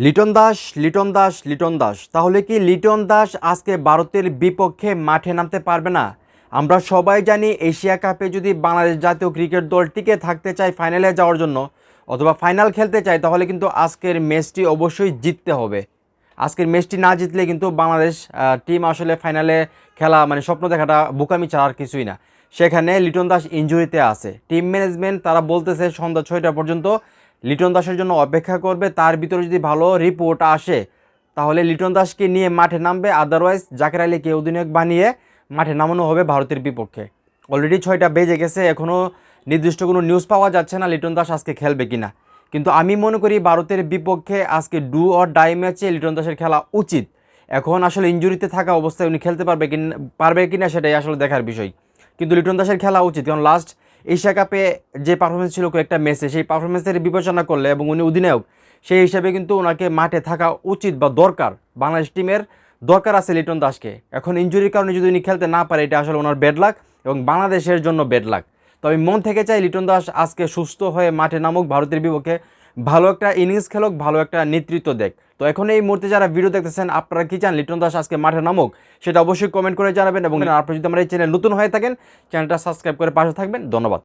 লিটন দাস তাহলে কি লিটন দাস আজকে ভারতের বিপক্ষে মাঠে নামতে পারবে না? আমরা সবাই জানি এশিয়া কাপে যদি বাংলাদেশ জাতীয় ক্রিকেট দল টিকে থাকতে চায় ফাইনালে যাওয়ার জন্য অথবা ফাইনাল খেলতে চায় তাহলে কিন্তু আজকের ম্যাচটি অবশ্যই জিততে হবে। আজকের ম্যাচটি না জিতলে কিন্তু বাংলাদেশ টিম আসলে ফাইনালে খেলা মানে স্বপ্ন দেখাটা বোকামি ছাড়া আর কিছুই না। সেখানে লিটন দাস ইনজুরিতে আছে, টিম ম্যানেজমেন্ট তারা বলতেছে সন্ধ্যা 6টা পর্যন্ত লিটন দাসের জন্য অপেক্ষা করবে। তার ভিতরে যদি ভালো রিপোর্ট আসে তাহলে লিটন দাসকে নিয়ে মাঠে নামবে, আদারওয়াইজ জাকের আলীকে অধিনায়ক বানিয়ে মাঠে নামানো হবে ভারতের বিপক্ষে। অলরেডি 6টা বেজে গেছে, এখনও নির্দিষ্ট কোনো নিউজ পাওয়া যাচ্ছে না লিটন দাস আজকে খেলবে কিনা। কিন্তু আমি মনে করি ভারতের বিপক্ষে আজকে ডু অর ডাই ম্যাচে লিটন দাসের খেলা উচিত। এখন আসলে ইনজুরিতে থাকা অবস্থায় উনি খেলতে পারবে কিনা সেটাই আসলে দেখার বিষয়। কিন্তু লিটন দাসের খেলা উচিত, কারণ লাস্ট এশিয়া কাপে যে পারফরমেন্স ছিল কয়েকটা ম্যাচে, সেই পারফরমেন্সের বিবেচনা করলে এবং উনি অধিনায়ক সেই হিসাবে কিন্তু ওনাকে মাঠে থাকা উচিত বা দরকার। বাংলাদেশ টিমের দরকার আছে লিটন দাসকে। এখন ইনজুরির কারণে যদি উনি খেলতে না পারে এটা আসলে ওনার ব্যাড লাক এবং বাংলাদেশের জন্য ব্যাড লাক। তো আমি মন থেকে চাই লিটন দাস আজকে সুস্থ হয়ে মাঠে নামুক, ভারতের বিপক্ষে ভালো একটা ইনিংস খেলুক, ভালো একটা নেতৃত্ব দেখ। তো এখন এই মুহূর্তে যারা ভিডিও দেখতেছেন আপনারা কি চান লিটন দাস আজকে মাঠে নামুক সেটা অবশ্যই কমেন্ট করে জানাবেন। এবং আপনি যদি আমার এই চ্যানেল নতুন হয়ে থাকেন চ্যানেলটা সাবস্ক্রাইব করে পাশে থাকবেন। ধন্যবাদ।